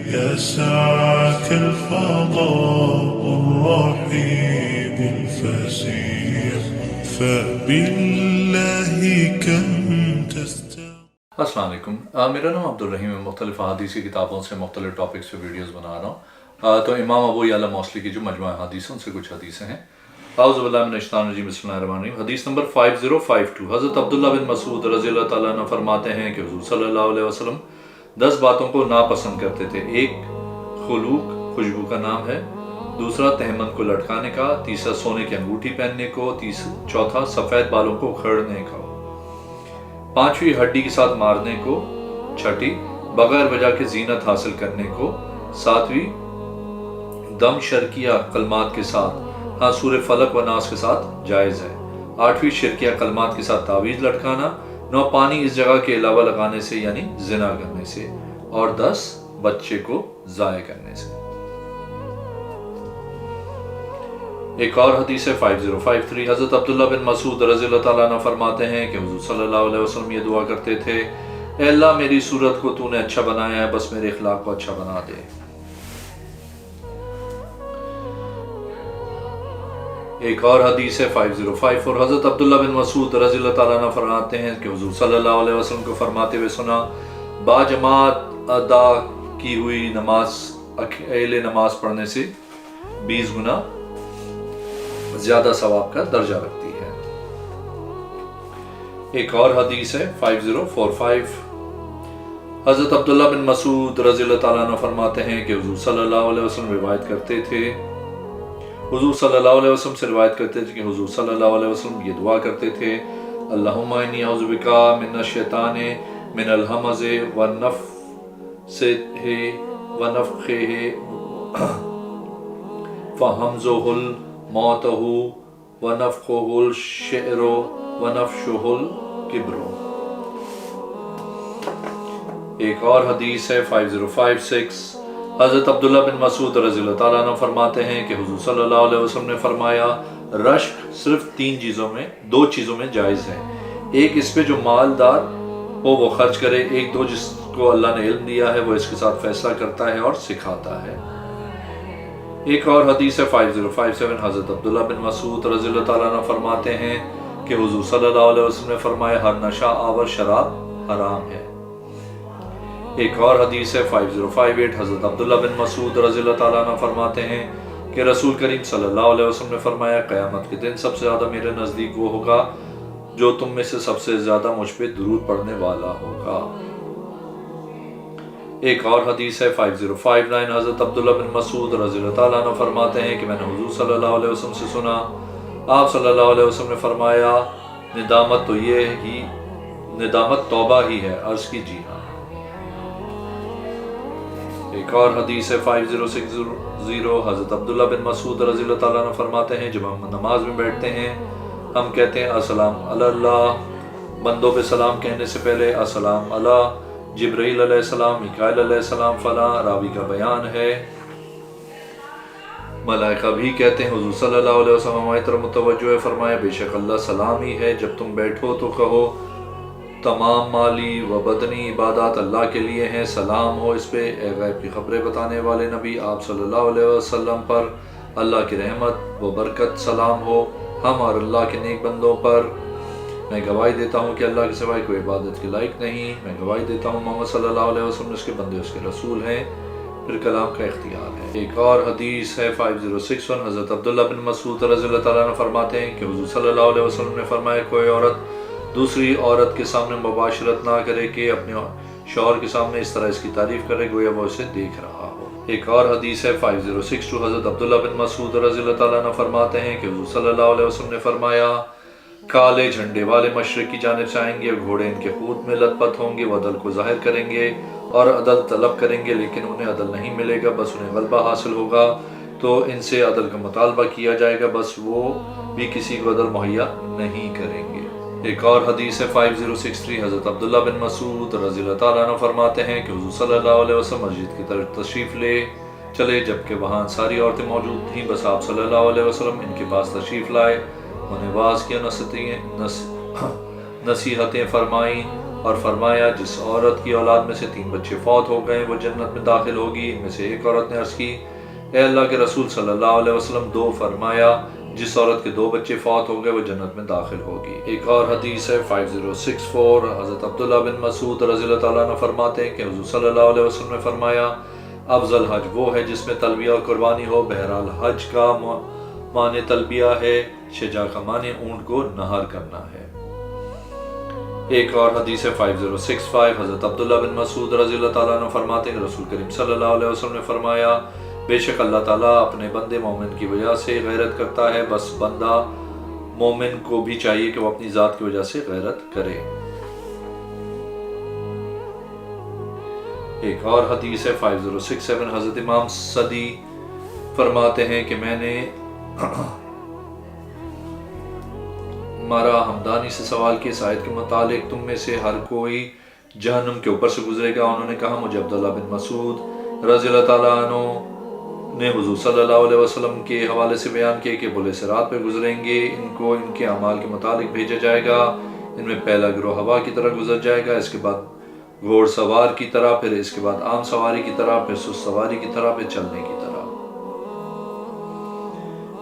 يا سعة الفضاء الرحيم الفسيح فبالله كم السلام علیکم، میرا نام عبدالرحیم ہے۔ مختلف احادیث کی کتابوں سے مختلف ٹاپکس پہ ویڈیوز بنا رہا ہوں۔ تو امام ابو یعلا موصلی کی جو مجموعہ حدیث ہیں ان سے کچھ حدیثیں ہیں۔ اعوذ باللہ من الشیطان الرجیم، بسم اللہ الرحمن الرحیم۔ حدیث نمبر 5052، حضرت عبداللہ بن مسعود رضی اللہ تعالیٰ عنہ فرماتے ہیں کہ حضور صلی اللہ علیہ وسلم 10 باتوں کو ناپسند کرتے تھے۔ ایک خلوق خوشبو کا نام ہے، دوسرا تہمت کو لٹکانے کا، تیسرا سونے کی انگوٹھی پہننے کو، چوتھا سفید بالوں کو اکھڑنے کا، پانچویں ہڈی کے ساتھ مارنے کو، چھٹی بغیر وجہ کے زینت حاصل کرنے کو، ساتویں دم شرکیہ کلمات کے ساتھ، ہاں سورہ فلق و ناس کے ساتھ جائز ہے، آٹھویں شرکیہ کلمات کے ساتھ تعویذ لٹکانا، 9 پانی اس جگہ کے علاوہ لگانے سے یعنی زنا کرنے سے، اور 10 بچے کو ضائع کرنے سے۔ ایک اور حدیث ہے 5053، حضرت عبداللہ بن مسعود رضی اللہ تعالیٰ عنہ فرماتے ہیں کہ حضور صلی اللہ علیہ وسلم یہ دعا کرتے تھے، اے اللہ میری صورت کو تو نے اچھا بنایا ہے، بس میرے اخلاق کو اچھا بنا دے۔ ایک اور حدیث ہے 5054، حضرت عبداللہ بن مسعود رضی اللہ تعالیٰ عنہ فرماتے ہیں کہ حضور صلی اللہ علیہ وسلم کو فرماتے ہوئے سنا، باجماعت ادا کی ہوئی نماز اکیلے نماز پڑھنے سے 20 گنا زیادہ ثواب کا درجہ رکھتی ہے۔ ایک اور حدیث ہے 5045، حضرت عبداللہ بن مسعود رضی اللہ تعالیٰ عنہ فرماتے ہیں کہ حضور صلی اللہ علیہ وسلم روایت کرتے تھے، حضور صلی اللہ علیہ وسلم سے روایت کرتے تھے کہ حضور صلی اللہ علیہ وسلم یہ دعا کرتے تھے، اللہم انی اعوذ بکا من الشیطان من الہمز ونفثہ ونفخہ فہمزہ موتہ ونفخہ الشعر ونفشہ الکبر۔ ایک اور حدیث ہے 5056، حضرت عبداللہ بن مسعود رضی اللہ تعالیٰ عنہ فرماتے ہیں کہ حضور صلی اللہ علیہ وسلم نے فرمایا، رشک صرف 2 چیزوں میں جائز ہے، ایک اس پہ جو مالدار ہو وہ خرچ کرے، ایک دو جس کو اللہ نے علم دیا ہے وہ اس کے ساتھ فیصلہ کرتا ہے اور سکھاتا ہے۔ ایک اور حدیث ہے 5057، حضرت عبداللہ بن مسعود رضی اللہ تعالیٰ عنہ فرماتے ہیں کہ حضور صلی اللہ علیہ وسلم نے فرمایا، ہر نشہ آور شراب حرام ہے۔ ایک اور حدیث ہے 5058، حضرت عبداللہ بن مسعود رضی اللہ تعالیٰ عنہ فرماتے ہیں کہ رسول کریم صلی اللہ علیہ وسلم نے فرمایا، قیامت کے دن سب سے زیادہ میرے نزدیک وہ ہوگا جو تم میں سے سب سے زیادہ مجھ پہ درود پڑھنے والا ہوگا۔ ایک اور حدیث ہے 5059، حضرت عبداللہ بن مسعود رضی اللہ تعالیٰ عنہ فرماتے ہیں کہ میں نے حضور صلی اللہ علیہ وسلم سے سنا، آپ صلی اللہ علیہ وسلم نے فرمایا، ندامت توبہ ہی ہے، عرض کی جی ہاں۔ ایک اور حدیث ہے 5060، حضرت عبداللہ بن مسعود رضی اللہ تعالیٰ عنہ فرماتے ہیں، جب ہم نماز میں بیٹھتے ہیں ہم کہتے ہیں السلام علی اللہ، بندوں پہ سلام کہنے سے پہلے السلام علی جبرائیل علیہ السلام، میکائیل علیہ السلام فلاں، راوی کا بیان ہے۔ ملائکہ بھی کہتے ہیں، حضور صلی اللہ علیہ وسلم ہماری طرف متوجہ ہے، فرمایا بے شک اللہ سلام ہی ہے، جب تم بیٹھو تو کہو تمام مالی و بدنی عبادات اللہ کے لیے ہیں، سلام ہو اس پہ اے غیب کی خبریں بتانے والے نبی آپ صلی اللہ علیہ وسلم پر، اللہ کی رحمت و برکت سلام ہو ہم اور اللہ کے نیک بندوں پر، میں گواہی دیتا ہوں کہ اللہ کے سوائے کوئی عبادت کے لائق نہیں، میں گواہی دیتا ہوں محمد صلی اللہ علیہ وسلم اس کے بندے اس کے رسول ہیں، پھر کلام کا اختیار ہے۔ ایک اور حدیث ہے 5061، حضرت عبداللہ بن مسعود رضی اللہ تعالیٰ عنہ فرماتے ہیں کہ حضور صلی اللہ علیہ وسلم نے فرمایا، کوئی عورت دوسری عورت کے سامنے مباشرت نہ کرے کہ اپنے شوہر کے سامنے اس طرح اس کی تعریف کرے گویا وہ اسے دیکھ رہا ہو۔ ایک اور حدیث ہے 5062، حضرت عبداللہ بن مسعود رضی اللہ تعالیٰ عنہ فرماتے ہیں کہ حضور صلی اللہ علیہ وسلم نے فرمایا، کالے جھنڈے والے مشرق کی جانب سے آئیں گے، گھوڑے ان کے خود میں لت پت ہوں گے، وہ عدل کو ظاہر کریں گے اور عدل طلب کریں گے، لیکن انہیں عدل نہیں ملے گا، بس انہیں غلبہ حاصل ہوگا تو ان سے عدل کا مطالبہ کیا جائے گا، بس وہ بھی کسی کو عدل مہیا نہیں کریں گے۔ ایک اور حدیث ہے 5063، حضرت عبداللہ بن مسعود رضی اللہ تعالیٰ عنہ فرماتے ہیں کہ حضور صلی اللہ علیہ وسلم مسجد کی طرف تشریف لے چلے، جبکہ وہاں ساری عورتیں موجود تھیں، بس آپ صلی اللہ علیہ وسلم ان کے پاس تشریف لائے، انہیں واعظ کیا، نصیحتیں فرمائیں اور فرمایا جس عورت کی اولاد میں سے 3 بچے فوت ہو گئے وہ جنت میں داخل ہوگی۔ ان میں سے ایک عورت نے عرض کی اے اللہ کے رسول صلی اللہ علیہ وسلم 2۔ فرمایا جس عورت کے 2 بچے فوت ہو گئے وہ جنت میں داخل ہوگی۔ ایک اور حدیث ہے 5064، حضرت عبداللہ بن مسعود رضی اللہ تعالیٰ عنہ فرماتے ہیں کہ حضور صلی اللہ علیہ وسلم نے فرمایا افضل حج وہ ہے جس میں تلبیہ اور قربانی ہو۔ بہرحال حج کا معنی تلبیہ ہے، شجاع کا معنی اونٹ کو نہر کرنا ہے۔ ایک اور حدیث ہے 5065، حضرت عبداللہ بن مسعود رضی اللہ تعالیٰ عنہ فرماتے ہیں کہ رسول کریم صلی اللہ علیہ وسلم نے فرمایا بے شک اللہ تعالیٰ اپنے بندے مومن کی وجہ سے غیرت کرتا ہے، بس بندہ مومن کو بھی چاہیے کہ وہ اپنی ذات کی وجہ سے غیرت کرے۔ ایک اور حدیث ہے 5067، حضرت امام صدی فرماتے ہیں کہ میں نے مارا ہمدانی سے سوال کیا اس آیت کے متعلق تم میں سے ہر کوئی جہنم کے اوپر سے گزرے گا؟ انہوں نے کہا مجھے عبداللہ بن مسعود رضی اللہ تعالیٰ عنہ نے حضور صلی اللہ علیہ وسلم کے حوالے سے بیان کیا کہ بولے صراط پہ گزریں گے، ان کو ان کے اعمال کے مطابق بھیجا جائے گا، ان میں پہلا گروہ ہوا کی طرح گزر جائے گا، اس کے بعد گھوڑ سوار کی طرح، پھر اس کے بعد عام سواری کی طرح، پھر سست سواری کی طرح، پھر چلنے کی طرح۔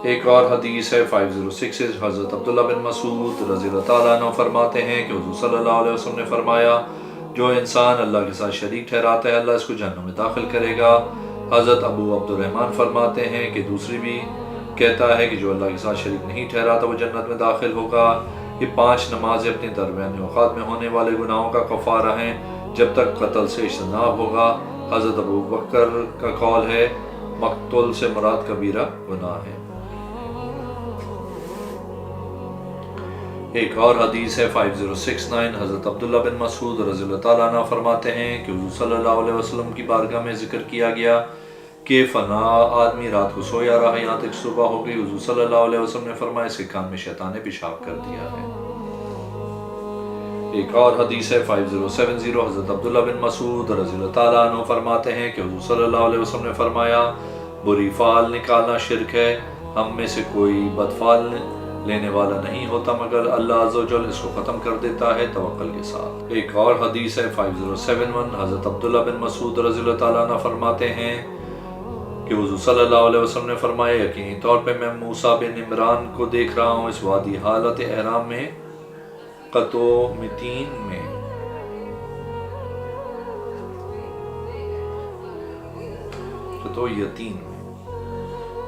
ایک اور حدیث ہے 506، حضرت عبداللہ بن مسعود رضی اللہ تعالیٰ عنہ فرماتے ہیں کہ حضور صلی اللہ علیہ وسلم نے فرمایا جو انسان اللہ کے ساتھ شریک ٹھہراتا ہے اللہ اس کو جہنم میں داخل کرے گا۔ حضرت ابو عبد الرحمن فرماتے ہیں کہ دوسری بھی کہتا ہے کہ جو اللہ کے ساتھ شریک نہیں ٹھہراتا وہ جنت میں داخل ہوگا۔ یہ 5 نمازیں اپنے درمیانی اوقات میں ہونے والے گناہوں کا کفارہ ہیں جب تک قتل سے اجتناب ہوگا۔ حضرت ابو بکر کا قول ہے مقتول سے مراد کبیرہ گناہ ہے۔ ایک اور حدیث ہے 5069، حضرت عبداللہ بن مسعود رضی اللہ تعالیٰ عنہ فرماتے ہیں کہ حضور صلی اللہ علیہ وسلم کی بارگاہ میں ذکر کیا گیا کہ فنا آدمی رات کو سویا رہا یہاں تک صبح ہو گئی۔ حضور صلی اللہ علیہ وسلم نے فرمایا اس کے کان میں شیطان نے پیشاب کر دیا ہے۔ ایک اور حدیث ہے 5070، حضرت عبداللہ بن مسعود رضی اللہ تعالیٰ عنہ فرماتے ہیں کہ حضور صلی اللہ علیہ وسلم نے فرمایا بری فعل نکالنا شرک ہے، ہم میں سے کوئی بدفعل لینے والا نہیں ہوتا مگر اللہ عز و جل اس کو ختم کر دیتا ہے توکل کے ساتھ۔ ایک اور حدیث ہے 5071، حضرت عبداللہ بن مسعود رضی اللہ تعالیٰ عنہ فرماتے ہیں کہ حضور صلی اللہ علیہ وسلم نے فرمایا یقینی طور پہ میں موسیٰ بن عمران کو دیکھ رہا ہوں اس وادی حالت احرام میں قطومتین میں۔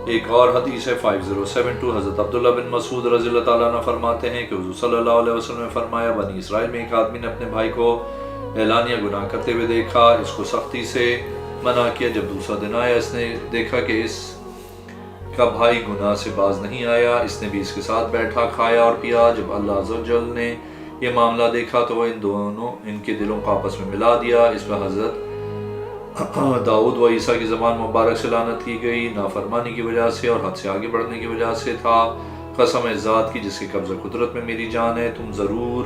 ایک اور حدیث ہے 5072، حضرت عبداللہ بن مسعود رضی اللہ تعالیٰ عنہ فرماتے ہیں کہ حضور صلی اللہ علیہ وسلم نے فرمایا بنی اسرائیل میں ایک آدمی نے اپنے بھائی کو اعلانیہ گناہ کرتے ہوئے دیکھا، اس کو سختی سے منع کیا۔ جب دوسرا دن آیا اس نے دیکھا کہ اس کا بھائی گناہ سے باز نہیں آیا، اس نے بھی اس کے ساتھ بیٹھا، کھایا اور پیا۔ جب اللہ عز و جل نے یہ معاملہ دیکھا تو وہ ان کے دلوں کو آپس میں ملا دیا۔ اس پر حضرت داؤد و عیسیٰ کی زبان مبارک سے لعنت کی گئی، نافرمانی کی وجہ سے اور حد سے آگے بڑھنے کی وجہ سے تھا۔ قسم ہے ذات کی جس کے قبضہ قدرت میں میری جان ہے، تم ضرور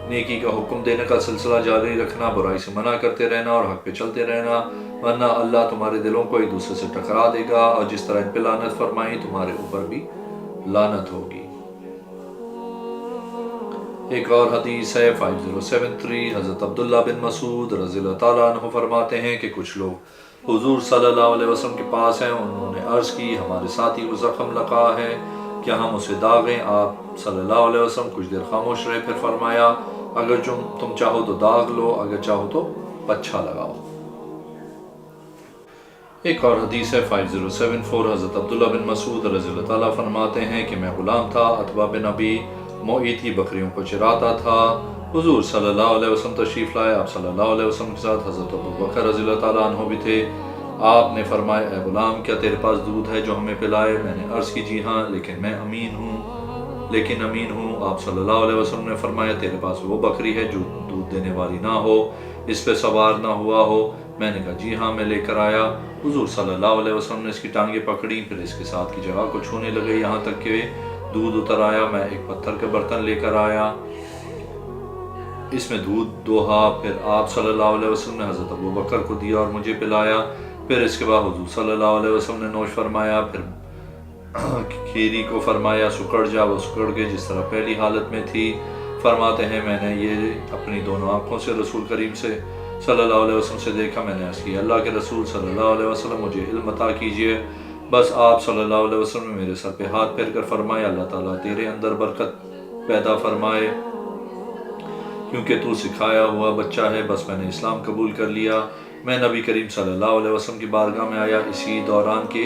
نیکی کا حکم دینے کا سلسلہ جاری رکھنا، برائی سے منع کرتے رہنا اور حق پہ چلتے رہنا، ورنہ اللہ تمہارے دلوں کو ایک دوسرے سے ٹکرا دے گا، اور جس طرح ان پہ لعنت فرمائی تمہارے اوپر بھی لعنت ہوگی۔ ایک اور حدیث ہے 5073، حضرت عبداللہ بن مسعود رضی اللہ تعالیٰ عنہ فرماتے ہیں کہ کچھ لوگ حضور صلی اللہ علیہ وسلم کے پاس ہیں، انہوں نے عرض کی ہمارے ساتھی کو زخم لگا ہے، کیا ہم اسے داغیں؟ آپ صلی اللہ علیہ وسلم کچھ دیر خاموش رہے، پھر فرمایا اگر تم چاہو تو داغ لو، اگر چاہو تو پچھا لگاؤ۔ ایک اور حدیث ہے 5074، حضرت عبداللہ بن مسعود رضی اللہ تعالیٰ فرماتے ہیں کہ میں غلام تھا، عتبہ بن ابی معیط کی بکریوں کو چراتا تھا، حضور صلی اللہ علیہ وسلم تشریف لائے، آپ صلی اللہ علیہ وسلم کے ساتھ حضرت ابو بکر رضی اللہ تعالیٰ عنہ بھی تھے۔ آپ نے فرمایا اے غلام کیا تیرے پاس دودھ ہے جو ہمیں پلائے؟ میں نے عرض کی جی ہاں لیکن امین ہوں۔ آپ صلی اللہ علیہ وسلم نے فرمایا تیرے پاس وہ بکری ہے جو دودھ دینے والی نہ ہو، اس پہ سوار نہ ہوا ہو؟ میں نے کہا جی ہاں، میں لے کر آیا۔ حضور صلی اللہ علیہ وسلم نے اس کی ٹانگیں پکڑی، پھر اس کے ساتھ کی جگہ کو چھونے لگے یہاں تک کہ دودھ اتر آیا۔ میں ایک پتھر کا برتن لے کر آیا، اس میں دودھ دوہا، پھر آپ صلی اللہ علیہ وسلم نے حضرت ابو بکر کو دیا اور مجھے پلایا۔ پھر اس کے بعد حضور صلی اللہ علیہ وسلم نے نوش فرمایا، پھر کھیری کو فرمایا سکڑ جا، وہ سکڑ گئے جس طرح پہلی حالت میں تھی۔ فرماتے ہیں میں نے یہ اپنی دونوں آنکھوں سے رسول کریم سے صلی اللہ علیہ وسلم سے دیکھا. میں نے عرض کیا اللہ کے رسول صلی اللہ علیہ وسلم مجھے علم عطا کیجئے. بس آپ صلی اللہ علیہ وسلم نے میرے سر پہ ہاتھ پھیر کر فرمایا اللہ تعالیٰ تیرے اندر برکت پیدا فرمائے کیونکہ تو سکھایا ہوا بچہ ہے. بس میں نے اسلام قبول کر لیا. میں نبی کریم صلی اللہ علیہ وسلم کی بارگاہ میں آیا اسی دوران کہ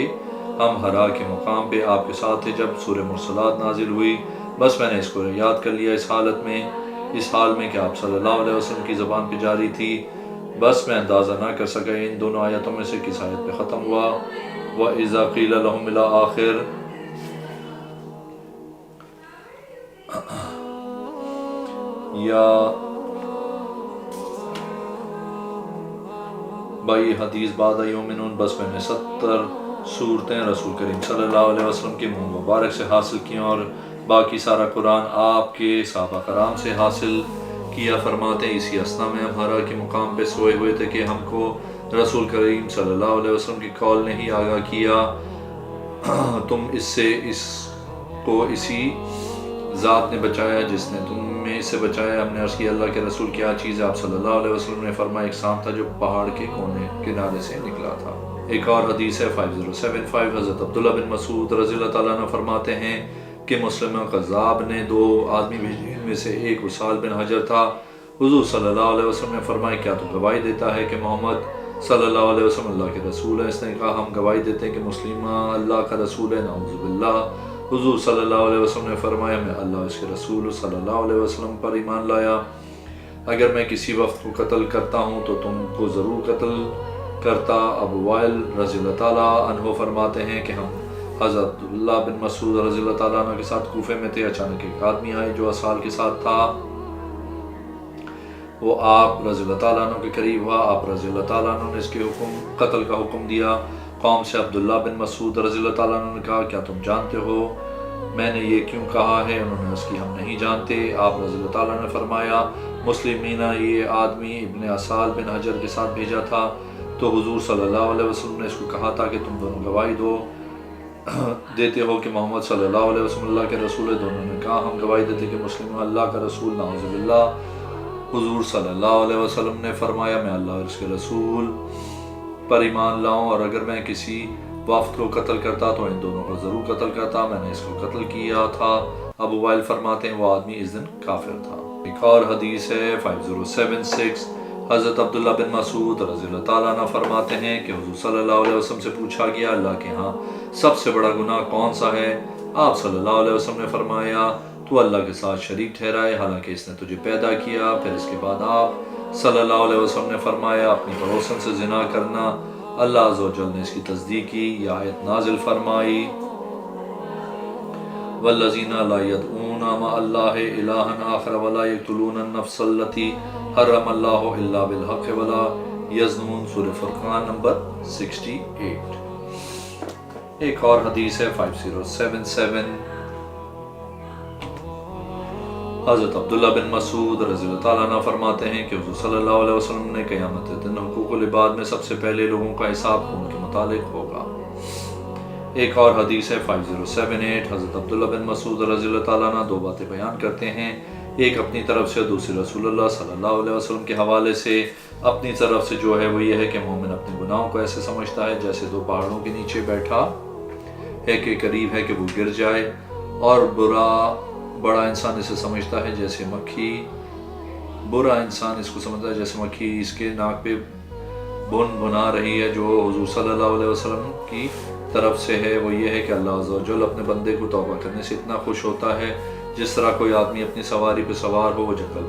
ہم ہرا کے مقام پہ آپ کے ساتھ تھے جب سورہ مرسلات نازل ہوئی. بس میں نے اس کو یاد کر لیا اس حال میں کہ آپ صلی اللہ علیہ وسلم کی زبان پہ جاری تھی. بس میں اندازہ نہ کر سکا ان دونوں آیتوں میں سے کس آیت پہ ختم ہوا. وَإِذَا قِيلَ لَهُمْ إِلَىٰ آخر یا بائی حدیث بعد یومنون. بس میں نے 70 صورتیں رسول کریم صلی اللہ علیہ وسلم کے منہ مبارک سے حاصل کی اور باقی سارا قرآن آپ کے صحابہ کرام سے حاصل کیا. فرماتے ہیں اسی اسنا میں ہم ہرا کے مقام پہ سوئے ہوئے تھے کہ ہم کو رسول کریم صلی اللہ علیہ وسلم کی قول نے ہی آگاہ کیا تم اس کو اسی ذات نے بچایا جس نے تم میں اسے بچایا. ہم نے عرض کیا اللہ کے رسول کیا چیز ہے. آپ صلی اللہ علیہ وسلم نے فرمایا ایک سانپ تھا جو پہاڑ کے کونے کنارے سے نکلا تھا. ایک اور حدیث ہے 5075 حضرت عبداللہ بن مسعود رضی اللہ تعالیٰ عنہ فرماتے ہیں کہ مسلم قذاب نے 2 آدمی بھیجے ان میں سے ایک وصال بن حجر تھا. حضور صلی اللہ علیہ وسلم نے فرمایا کیا تو گواہی دیتا ہے کہ محمد صلی اللہ علیہ وسلم اللہ کے رسول ہے. اس نے کہا ہم گواہی دیتے ہیں کہ مسلمہ اللہ کا رسول ہے. نعوذ باللہ. حضور صلی اللہ علیہ وسلم نے فرمایا میں اللہ اور اس کے رسول صلی اللہ علیہ وسلم پر ایمان لایا. اگر میں کسی وقت کو قتل کرتا ہوں تو تم کو ضرور قتل کرتا. ابو وائل رضی اللہ تعالیٰ عنہ فرماتے ہیں کہ ہم حضرت اللہ بن مسعود رضی اللہ تعالیٰ عنہ کے ساتھ کوفے میں تھے. اچانک ایک آدمی آئے جو اسال کے ساتھ تھا. وہ آپ رضی اللہ تعالیٰ عنہ کے قریب ہوا. آپ رضی اللہ تعالیٰ عنہ نے اس کے قتل کا حکم دیا. قوم سے عبداللہ بن مسعود رضی اللہ تعالیٰ عنہ نے کہا کیا تم جانتے ہو میں نے یہ کیوں کہا ہے؟ انہوں نے اس کی ہم نہیں جانتے. آپ رضی اللہ تعالیٰ نے فرمایا مسلمین یہ آدمی ابن اسال بن حجر کے ساتھ بھیجا تھا تو حضور صلی اللہ علیہ وسلم نے اس کو کہا تھا کہ تم دونوں گواہی دیتے ہو کہ محمد صلی اللہ علیہ وسلم اللہ کے رسول ہے. دونوں نے کہا ہم گواہی دیتے کہ مسلم اللہ کا رسول. نعوذ باللہ. حضور صلی اللہ علیہ وسلم نے فرمایا میں اللہ اور اس کے رسول پر ایمان لاؤں اور اگر میں کسی وفد کو قتل کرتا تو ان دونوں کو ضرور قتل کرتا. میں نے اس کو قتل کیا تھا. ابو وائل فرماتے ہیں وہ آدمی اس دن کافر تھا. ایک اور حدیث ہے 5076 حضرت عبداللہ بن مسعود رضی اللہ تعالیٰ عنہ فرماتے ہیں کہ حضور صلی اللہ علیہ وسلم سے پوچھا گیا اللہ کے ہاں سب سے بڑا گناہ کون سا ہے؟ آپ صلی اللہ علیہ وسلم نے فرمایا تو اللہ کے ساتھ شریک ٹھہرائے حالانکہ اس نے تجھے پیدا کیا. پھر اس کے بعد آپ صلی اللہ علیہ وسلم نے فرمایا اپنی پڑوسن سے زنا کرنا. اللہ عز و جل نے اس کی تصدیق کی. یہ آیت نازل فرمائی والذین لا یدعون مع اللہ الہا آخر ولا یقتلون النفس التي حرم اللہ الا بالحق ولا یزنون. سورہ فرقان نمبر 68. ایک اور حدیث ہے 5077 حضرت عبداللہ بن مسعود رضی اللہ تعالیٰ عنہ فرماتے ہیں کہ حضور صلی اللہ علیہ وسلم نے قیامت دن حقوق العباد میں سب سے پہلے لوگوں کا حساب خون کے متعلق ہوگا. ایک اور حدیث ہے 5078 حضرت عبداللہ بن مسعود رضی اللہ تعالیٰ عنہ 2 باتیں بیان کرتے ہیں. ایک اپنی طرف سے دوسری رسول اللہ صلی اللہ علیہ وسلم کے حوالے سے. اپنی طرف سے جو ہے وہ یہ ہے کہ مومن اپنے گناہوں کو ایسے سمجھتا ہے جیسے 2 پہاڑوں کے نیچے بیٹھا ہے کہ قریب ہے کہ وہ گر جائے اور بڑا انسان اسے سمجھتا ہے جیسے مکھی. برا انسان اس کو سمجھتا ہے جیسے مکھی اس کے ناک پہ بنا رہی ہے. جو حضور صلی اللہ علیہ وسلم کی طرف سے ہے وہ یہ ہے کہ اللہ عز و جل اپنے بندے کو توبہ کرنے سے اتنا خوش ہوتا ہے جس طرح کوئی آدمی اپنی سواری پہ سوار ہو, وہ جنگل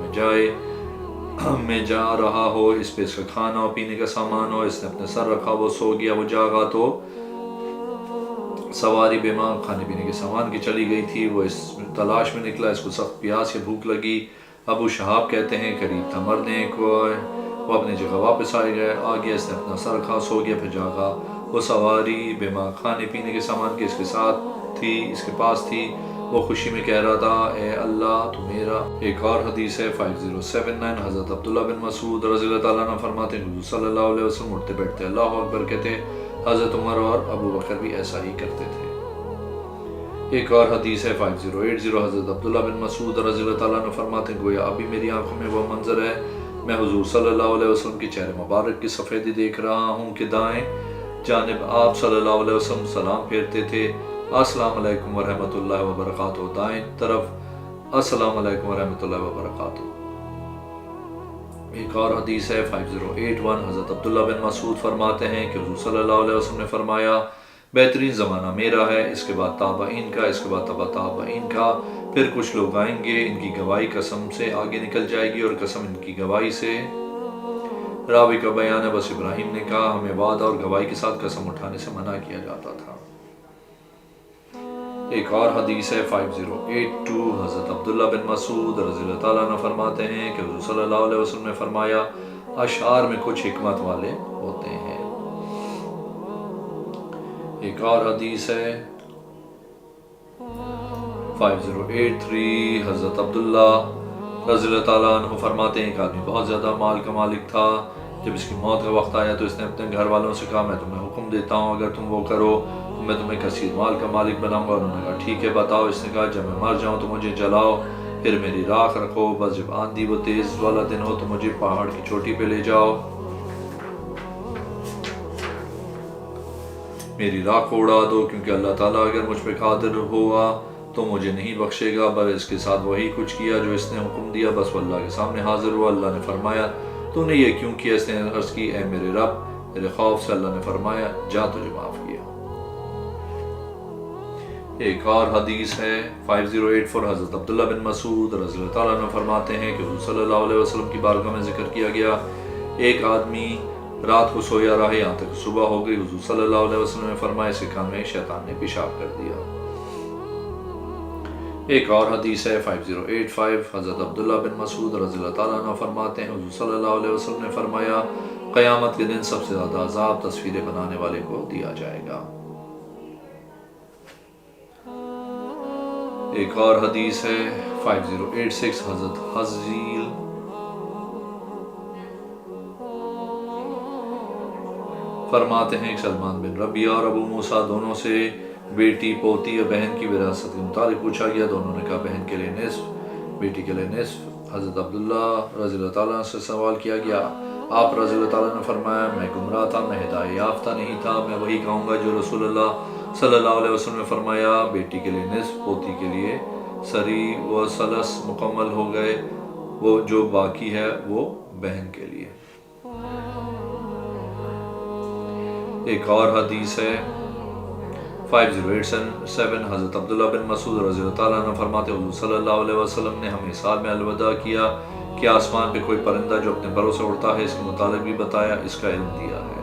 میں جا رہا ہو, اس پہ اس کا کھانا اور پینے کا سامان ہو, اس نے اپنے سر رکھا, وہ سو گیا, وہ جاگا تو سواری بے ماں کھانے پینے کے سامان کی چلی گئی تھی. وہ اس تلاش میں نکلا, اس کو سخت پیاس یا بھوک لگی. ابو شہاب کہتے ہیں قریب تھا مرنے کو, وہ اپنی جگہ واپس آ گیا, اس نے اپنا سر رکھا, سو گیا, پھر جاگا. وہ سواری بے ماں کھانے پینے کے سامان کی اس کے ساتھ تھی, اس کے پاس تھی. وہ خوشی میں کہہ رہا تھا اے اللہ تو میرا. ایک اور حدیث ہے 5079 حضرت عبداللہ بن مسعود رضی اللہ تعالیٰ عنہ فرماتے ہیں حضور صلی اللہ علیہ وسلم اٹھتے بیٹھتے اللہ اکبر کہتے. حضرت عمر اور ابو بکر بھی ایسا ہی کرتے تھے. ایک اور حدیث ہے 5080 حضرت عبداللہ بن مسعود رضی اللہ تعالیٰ عنہ فرماتے ہیں گویا ابھی میری آنکھوں میں وہ منظر ہے، میں حضور صلی اللہ علیہ وسلم کی چہرے مبارک کی سفیدی دیکھ رہا ہوں کہ دائیں جانب آپ صلی اللہ علیہ وسلم سلام پھیرتے تھے، السلام علیکم ورحمۃ اللہ وبرکاتہ، دائیں طرف السلام علیکم ورحمۃ اللہ وبرکاتہ۔ ایک اور حدیث ہے 5081 حضرت عبداللہ بن مسعود فرماتے ہیں کہ حضور صلی اللہ علیہ وسلم نے فرمایا بہترین زمانہ میرا ہے، اس کے بعد تابعین کا، اس کے بعد تبع تابعین کا، پھر کچھ لوگ آئیں گے ان کی گواہی قسم سے آگے نکل جائے گی اور قسم ان کی گواہی سے۔ راوی کا بیان ہے بس ابراہیم نے کہا ہمیں وعدہ اور گواہی کے ساتھ قسم اٹھانے سے منع کیا جاتا تھا۔ ایک اور حدیث ہے 5082 حضرت عبداللہ بن مسعود رضی اللہ تعالیٰ عنہ فرماتے ہیں کہ حضور صلی اللہ علیہ وسلم نے فرمایا اشعار میں کچھ حکمت والے ہوتے ہیں۔ ایک اور حدیث ہے 5083 حضرت عبداللہ رضی اللہ تعالیٰ عنہ فرماتے ہیں ایک آدمی بہت زیادہ مال کا مالک تھا، جب اس کی موت کا وقت آیا تو اس نے اپنے گھر والوں سے کہا میں تمہیں حکم دیتا ہوں اگر تم وہ کرو تو میں تمہیں کثیر مال کا مالک بناؤں گا۔ انہوں نے کہا ٹھیک ہے بتاؤ۔ اس نے کہا جب میں مر جاؤں تو مجھے جلاؤ، پھر میری راکھ رکھو، بس جب آندھی و تیز والا دن ہو تو مجھے پہاڑ کی چوٹی پہ لے جاؤ، میری راکھ کو اڑا دو، کیونکہ اللہ تعالیٰ اگر مجھ پہ قادر ہوا تو مجھے نہیں بخشے گا۔ بس اس کے ساتھ وہی کچھ کیا جو اس نے حکم دیا، بس وہ اللہ کے سامنے حاضر ہوا۔ اللہ نے فرمایا تو نے یہ کیوں کیا؟ اس نے عرض کی اے میرے رب میرے خوف سے۔ اللہ نے فرمایا جا تجھے معاف کیا۔ ایک اور حدیث ہے 5084 حضرت عبداللہ بن مسعود رضی اللہ تعالیٰ عنہ فرماتے ہیں کہ حضور صلی اللہ علیہ وسلم کی بارگاہ میں ذکر کیا گیا ایک آدمی رات کو سویا رہا یہاں تک صبح ہو گئی، حضور صلی اللہ علیہ وسلم نے فرمایا اس کے کان میں شیطان نے پیشاب کر دیا۔ ایک اور حدیث ہے 5085 حضرت عبداللہ بن مسعود رضی اللہ تعالیٰ عنہ فرماتے ہیں حضور صلی اللہ علیہ وسلم نے فرمایا قیامت کے دن سب سے زیادہ عذاب تصویریں بنانے والے کو دیا جائے گا۔ ایک اور حدیث ہے 5086 حضرت حزیل فرماتے ہیں کہ سلمان بن ربیعہ اور ابو موسیٰ دونوں سے بیٹی پوتی یا بہن کی وراثت کے متعلق پوچھا گیا، دونوں نے کہا بہن کے لیے نصف، بیٹی کے لیے نصف۔ حضرت عبداللہ رضی اللہ تعالیٰ عنہ سے سوال کیا گیا، آپ رضی اللہ تعالیٰ نے فرمایا میں گمراہ تھا، میں ہدایت یافتہ نہیں تھا، میں وہی کہوں گا جو رسول اللہ صلی اللہ علیہ وسلم نے فرمایا، بیٹی کے لیے نصف، پوتی کے لیے سری و ثلث مکمل ہو گئے، وہ جو باقی ہے وہ بہن کے لیے۔ ایک اور حدیث ہے 5087 حضرت عبداللہ بن مسعود رضی اللہ تعالیٰ عنہ فرماتے حضور صلی اللہ علیہ وسلم نے ہمیں سال میں الوداع کیا کہ آسمان پہ کوئی پرندہ جو اپنے پروں سے اڑتا ہے اس کے متعلق بھی بتایا، اس کا علم دیا ہے۔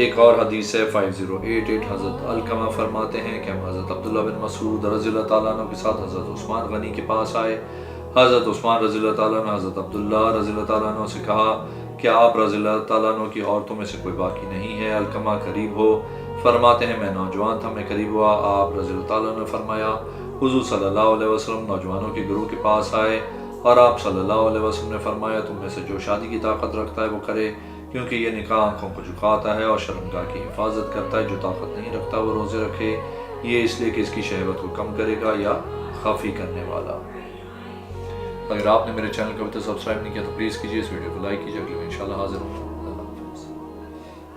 ایک اور حدیث ہے 5088 حضرت علقمہ فرماتے ہیں کہ ہم حضرت عبداللہ بن مسعود رضی اللہ تعالیٰ عنہ کے ساتھ حضرت عثمان غنی کے پاس آئے۔ حضرت عثمان رضی اللہ تعالیٰ عنہ حضرت عبداللہ رضی اللہ تعالیٰ عنہ سے کہا کہ آپ رضی اللہ تعالیٰ عنہ کی عورتوں میں سے کوئی باقی نہیں ہے، علقمہ قریب ہو؟ فرماتے ہیں میں نوجوان تھا، میں قریب ہوا۔ آپ رضی اللہ تعالیٰ عنہ نے فرمایا حضور صلی اللہ علیہ وسلم نوجوانوں کے گروہ کے پاس آئے اور آپ صلی اللہ علیہ وسلم نے فرمایا تم میں سے جو شادی کی طاقت رکھتا ہے وہ کرے، کیونکہ یہ نکاح آنکھوں کو جھکاتا ہے اور شرمگاہ کی حفاظت کرتا ہے، جو طاقت نہیں رکھتا وہ روزے رکھے، یہ اس لیے کہ اس کی شہوت کو کم کرے گا یا خفی کرنے والا۔ اگر آپ نے میرے چینل کو ابھی تک سبسکرائب نہیں کیا تو پلیز کیجیے، اس ویڈیو کو لائک کیجیے، اگلے میں انشاءاللہ حاضر ہوں۔